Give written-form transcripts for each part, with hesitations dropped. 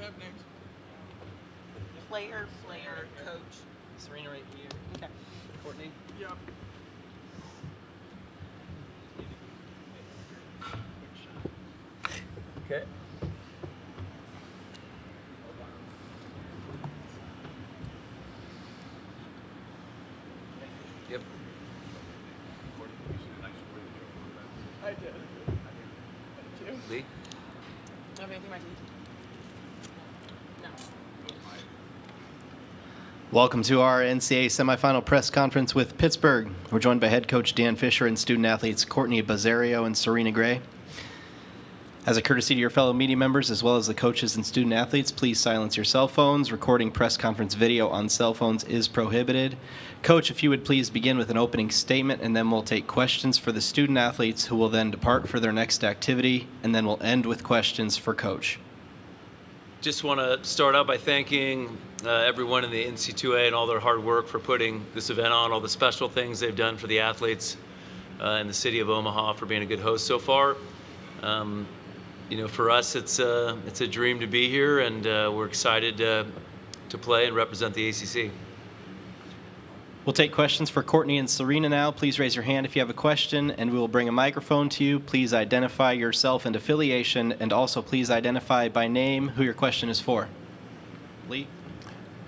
have names. Player, coach. Serena right here. Okay. Courtney. Yep. Okay. Yep. I did. Thank you. Lee. Have anything, Mikey? No. Welcome to our NCAA semifinal press conference with Pittsburgh. We're joined by head coach Dan Fisher and student athletes Courtney Bazzario and Serena Gray. As a courtesy to your fellow media members, as well as the coaches and student athletes, please silence your cell phones. Recording press conference video on cell phones is prohibited. Coach, if you would please begin with an opening statement, and then we'll take questions for the student athletes who will then depart for their next activity, and then we'll end with questions for Coach. Just want to start out by thanking everyone in the NCAA and all their hard work for putting this event on, all the special things they've done for the athletes in the city of Omaha, for being a good host so far. For us, it's a dream to be here, and we're excited to play and represent the ACC. We'll take questions for Courtney and Serena now. Please raise your hand if you have a question, and we will bring a microphone to you. Please identify yourself and affiliation, and also please identify by name who your question is for. Lee?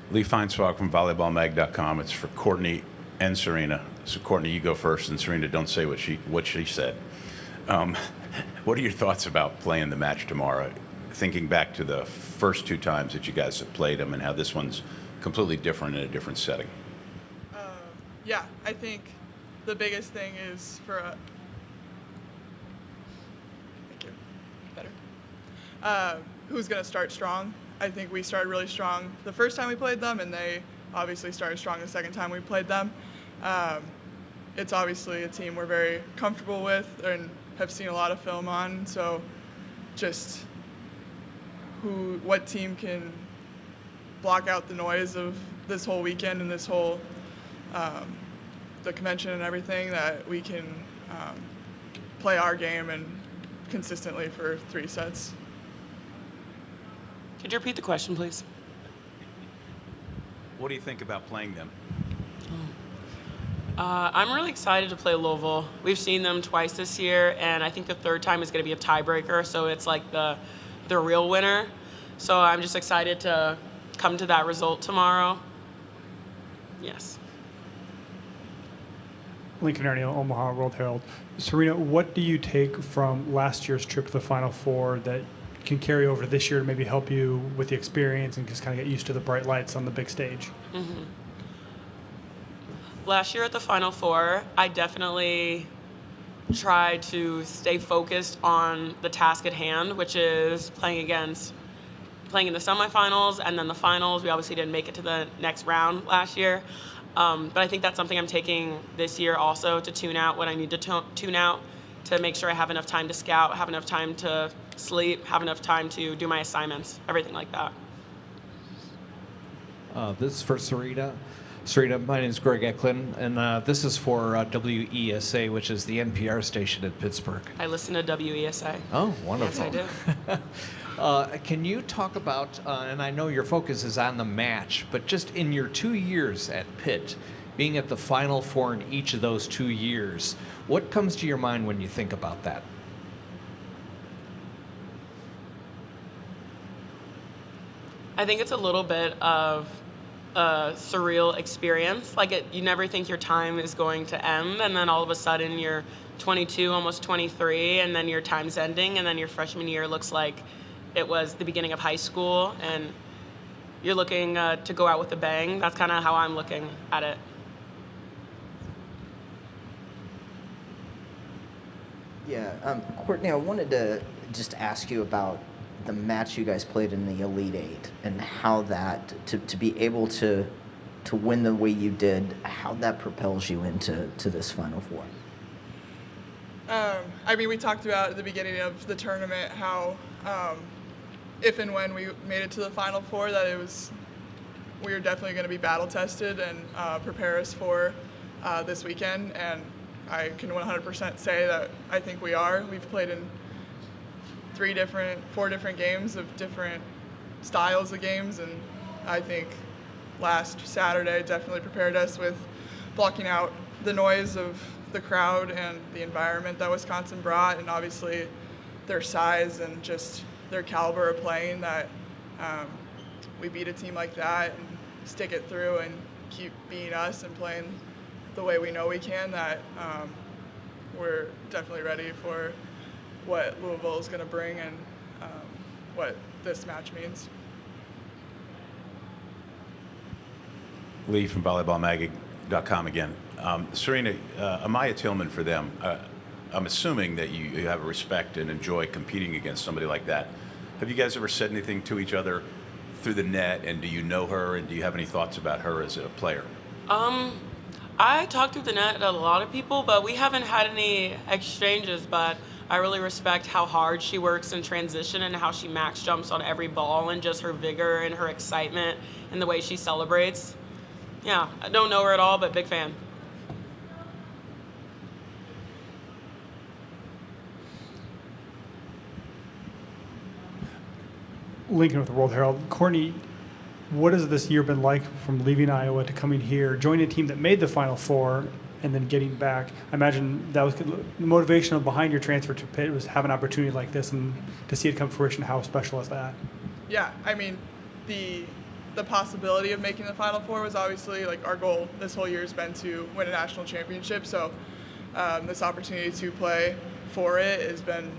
Lee Feinswag from volleyballmag.com. It's for Courtney and Serena. So Courtney, you go first, and Serena, don't say what she said. What are your thoughts about playing the match tomorrow? Thinking back to the first two times that you guys have played them and how this one's completely different in a different setting. Yeah, I think the biggest thing is for thank you. Better. Who's going to start strong? I think we started really strong the first time we played them, and they obviously started strong the second time we played them. It's obviously a team we're very comfortable with and have seen a lot of film on, so just what team can block out the noise of this whole weekend and this whole the convention and everything, that we can play our game and consistently for 3 sets. Could you repeat the question, please? What do you think about playing them? I'm really excited to play Louisville. We've seen them twice this year, and I think the third time is going to be a tiebreaker, so it's like the real winner. So I'm just excited to come to that result tomorrow. Yes. Lincoln Ernie, Omaha World Herald. Serena, what do you take from last year's trip to the Final Four that can carry over this year to maybe help you with the experience and just kind of get used to the bright lights on the big stage? Mm-hmm. Last year at the Final Four, I definitely tried to stay focused on the task at hand, which is playing in the semifinals and then the finals. We obviously didn't make it to the next round last year. But I think that's something I'm taking this year also, to tune out what I need to tune out, to make sure I have enough time to scout, have enough time to sleep, have enough time to do my assignments, everything like that. This is for Serena. Serena, my name is Greg Eklund, and this is for WESA, which is the NPR station in Pittsburgh. I listen to WESA. Oh, wonderful. Yes, I do. Can you talk about, and I know your focus is on the match, but just in your 2 years at Pitt, being at the Final Four in each of those 2 years, what comes to your mind when you think about that? I think it's a little bit of a surreal experience. You never think your time is going to end, and then all of a sudden you're 22, almost 23, and then your time's ending, and then your freshman year looks like it was the beginning of high school, and you're looking to go out with a bang. That's kind of how I'm looking at it. Yeah, Courtney, I wanted to just ask you about the match you guys played in the Elite Eight and how that, to be able to win the way you did, how that propels you into this Final Four. We talked about at the beginning of the tournament how if and when we made it to the Final Four, that we were definitely going to be battle tested and prepare us for this weekend, and I can 100% say that I think we are. We've played in 4 different games of different styles of games, and I think last Saturday definitely prepared us with blocking out the noise of the crowd and the environment that Wisconsin brought, and obviously their size and just their caliber of playing, that we beat a team like that and stick it through and keep being us and playing the way we know we can, that we're definitely ready for what Louisville is going to bring and what this match means. Lee from volleyballmag.com again. Serena, Amaya Tillman for them. I'm assuming that you have a respect and enjoy competing against somebody like that. Have you guys ever said anything to each other through the net, and do you know her, and do you have any thoughts about her as a player? I talk through the net to a lot of people, but we haven't had any exchanges, but I really respect how hard she works in transition and how she max jumps on every ball, and just her vigor and her excitement and the way she celebrates. Yeah, I don't know her at all, but big fan. Lincoln with the World Herald. Courtney, what has this year been like from leaving Iowa to coming here, joining a team that made the Final Four, and then getting back? I imagine that was the motivation behind your transfer to Pitt was have an opportunity like this, and to see it come to fruition. How special is that? Yeah, I mean, the possibility of making the Final Four was obviously like our goal this whole year has been to win a national championship. So this opportunity to play for it has been,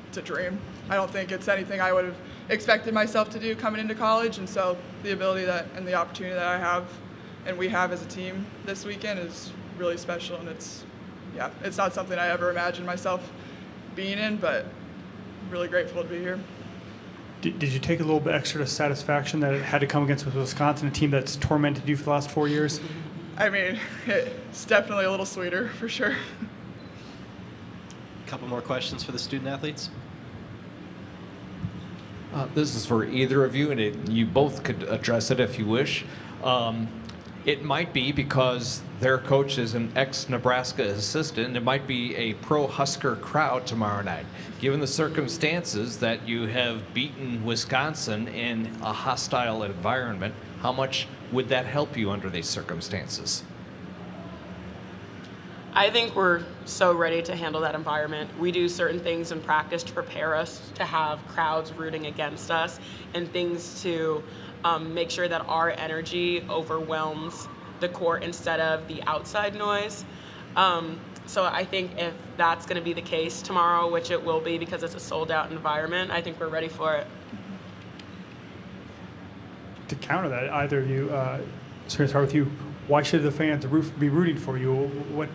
it's a dream. I don't think it's anything I would have expected myself to do coming into college, and so the ability that and the opportunity that I have and we have as a team this weekend is really special, and it's not something I ever imagined myself being in, but really grateful to be here. Did you take a little bit extra satisfaction that it had to come against Wisconsin, a team that's tormented you for the last 4 years? I mean, it's definitely a little sweeter for sure. A couple more questions for the student athletes. This is for either of you, and you both could address it if you wish. It might be because their coach is an ex-Nebraska assistant. It might be a pro-Husker crowd tomorrow night. Given the circumstances that you have beaten Wisconsin in a hostile environment, how much would that help you under these circumstances? I think we're so ready to handle that environment. We do certain things in practice to prepare us to have crowds rooting against us, and things to make sure that our energy overwhelms the court instead of the outside noise. So I think if that's going to be the case tomorrow, which it will be because it's a sold-out environment, I think we're ready for it. To counter that, either of you, Serena, start with you. Why should the fans be rooting for you? What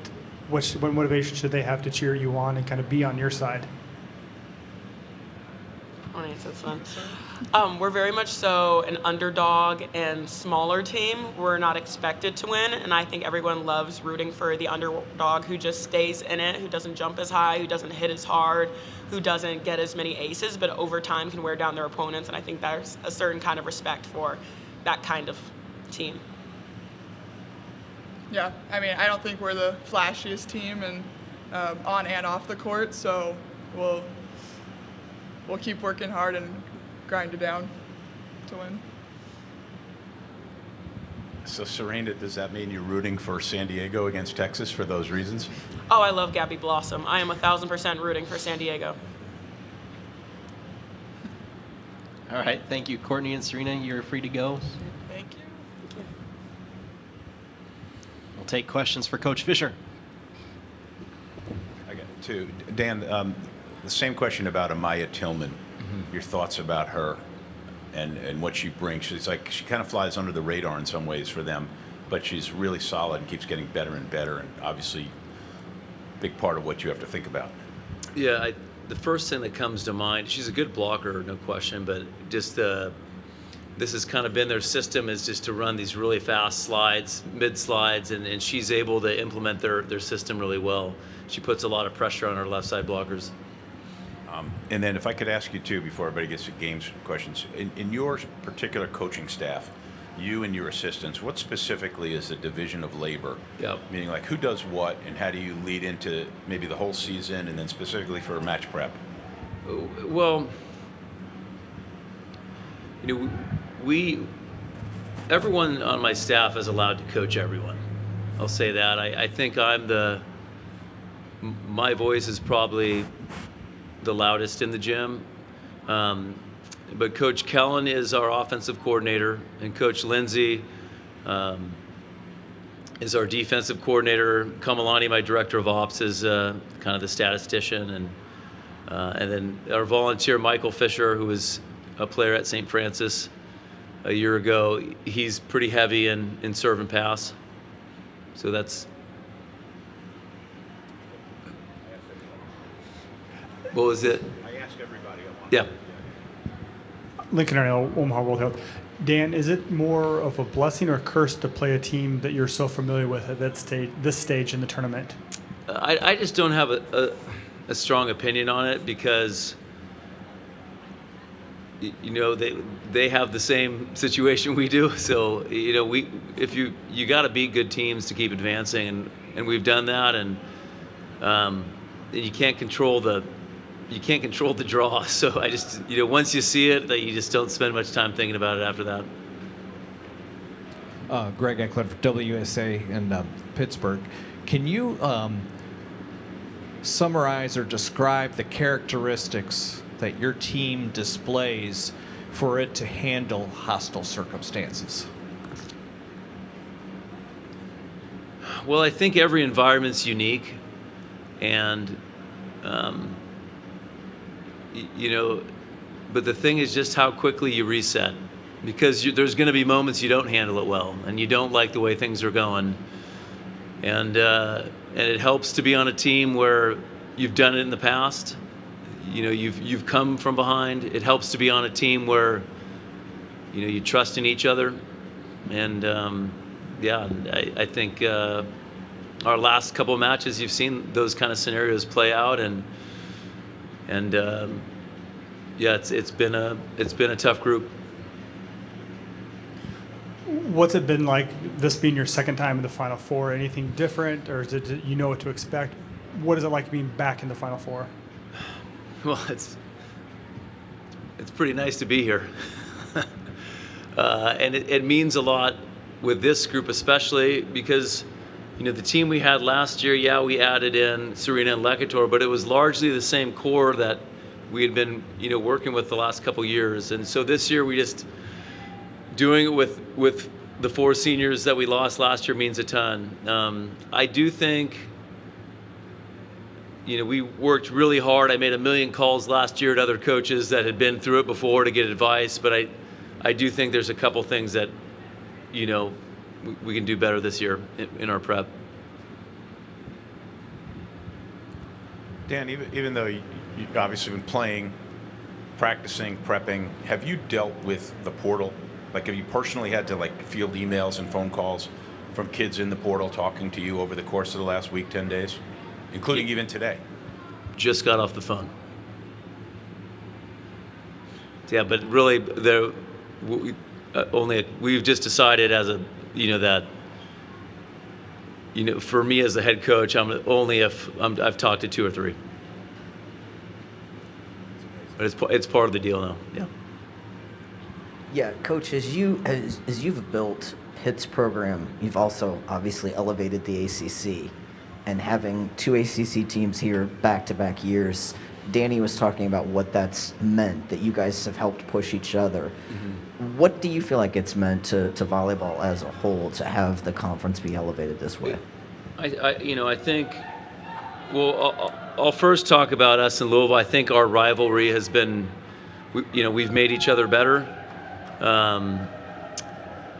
motivation should they have to cheer you on and kind of be on your side? I want to answer this one. We're very much so an underdog and smaller team. We're not expected to win, and I think everyone loves rooting for the underdog who just stays in it, who doesn't jump as high, who doesn't hit as hard, who doesn't get as many aces, but over time can wear down their opponents, and I think there's a certain kind of respect for that kind of team. Yeah, I mean, I don't think we're the flashiest team and on and off the court, so we'll keep working hard and grind it down to win. So, Serena, does that mean you're rooting for San Diego against Texas for those reasons? Oh, I love Gabby Blossom. I am 1,000% rooting for San Diego. All right, thank you. Courtney and Serena, you're free to go. Thank you. We'll take questions for Coach Fisher. I got two. Dan, the same question about Amaya Tillman. Your thoughts about her and what she brings. She's like, she kind of flies under the radar in some ways for them, but she's really solid and keeps getting better and better, and obviously a big part of what you have to think about. Yeah, the first thing that comes to mind, she's a good blocker, no question, but just this has kind of been their system, is just to run these really fast slides, mid slides, and she's able to implement their system really well. She puts a lot of pressure on her left side blockers. And then if I could ask you too, before everybody gets to games questions, in your particular coaching staff, you and your assistants, what specifically is the division of labor? Yep. Meaning, like, who does what, and how do you lead into maybe the whole season, and then specifically for match prep? Well, you know, everyone on my staff is allowed to coach everyone. I'll say that. I think my voice is probably the loudest in the gym. But Coach Kellen is our offensive coordinator, and Coach Lindsay is our defensive coordinator. Kamalani, my director of ops, is kind of the statistician, and then our volunteer Michael Fisher, who was a player at St. Francis a year ago, he's pretty heavy in serve and pass. So that's. What was it? I ask everybody. Yeah. Lincoln Arnold, Omaha World Health. Dan, is it more of a blessing or a curse to play a team that you're so familiar with at this stage in the tournament? I just don't have a strong opinion on it because, you know, they have the same situation we do. So, you know, you got to beat good teams to keep advancing, and we've done that, and you can't control the draw. So I just, you know, once you see it, that you just don't spend much time thinking about it after that. Greg Eklund for WSA in Pittsburgh. Can you summarize or describe the characteristics that your team displays for it to handle hostile circumstances? Well, I think every environment's unique, and you know, but the thing is just how quickly you reset, because there's going to be moments you don't handle it well, and you don't like the way things are going, and it helps to be on a team where you've done it in the past. You know, you've come from behind. It helps to be on a team where, you know, you trust in each other, and yeah, I think our last couple of matches, you've seen those kind of scenarios play out, and yeah, it's been a tough group. What's it been like, this being your second time in the Final Four? Anything different, or is it you know what to expect? What is it like being back in the Final Four? Well, it's pretty nice to be here, and it means a lot with this group, especially because, you know, the team we had last year, yeah, we added in Serena and Lekator, but it was largely the same core that we had been, you know, working with the last couple years. And so this year we just doing it with the four seniors that we lost last year means a ton. I do think, you know, we worked really hard. I made 1 million calls last year to other coaches that had been through it before to get advice, but I do think there's a couple things that, you know, we can do better this year in our prep. Dan, even though you've obviously been playing, practicing, prepping, have you dealt with the portal? Like, have you personally had to, like, field emails and phone calls from kids in the portal talking to you over the course of the last week, 10 days, including even today? Just got off the phone. Yeah, but really, we've just decided as a, you know, that, you know, for me as the head coach, I'm only if I've talked to 2 or 3. But it's part of the deal now. Yeah. Yeah, Coach, as you've built Pitt's program, you've also obviously elevated the ACC, and having 2 ACC teams here back-to-back years. Danny was talking about what that's meant, that you guys have helped push each other. Mm-hmm. What do you feel like it's meant to volleyball as a whole to have the conference be elevated this way? I think, well, I'll first talk about us in Louisville. I think our rivalry has been, you know, we've made each other better.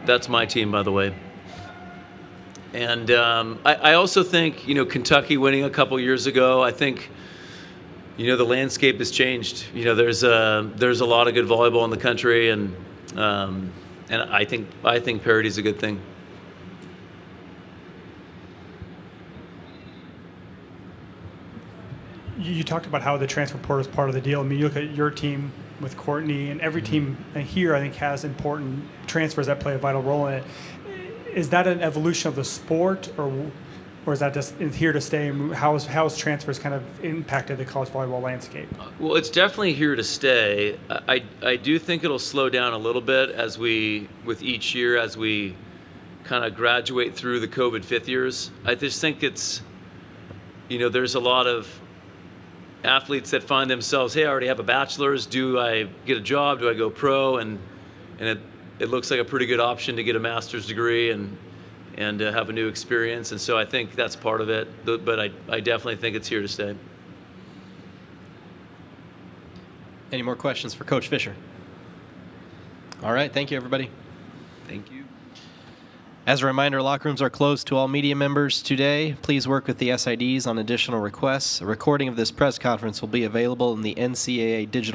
That's my team, by the way. And I also think, you know, Kentucky winning a couple years ago, I think, you know, the landscape has changed. You know, there's a lot of good volleyball in the country, and I think parity is a good thing. You talked about how the transfer portal is part of the deal. I mean, you look at your team with Courtney, and every team here, I think, has important transfers that play a vital role in it. Is that an evolution of the sport, or or is that just here to stay? And how has transfers kind of impacted the college volleyball landscape? Well, it's definitely here to stay. I do think it'll slow down a little bit with each year as we kind of graduate through the COVID fifth years. I just think it's, there's a lot of athletes that find themselves, hey, I already have a bachelor's. Do I get a job? Do I go pro? And it looks like a pretty good option to get a master's degree and have a new experience. And so I think that's part of it. But I definitely think it's here to stay. Any more questions for Coach Fisher? All right. Thank you, everybody. Thank you. As a reminder, locker rooms are closed to all media members today. Please work with the SIDs on additional requests. A recording of this press conference will be available in the NCAA digital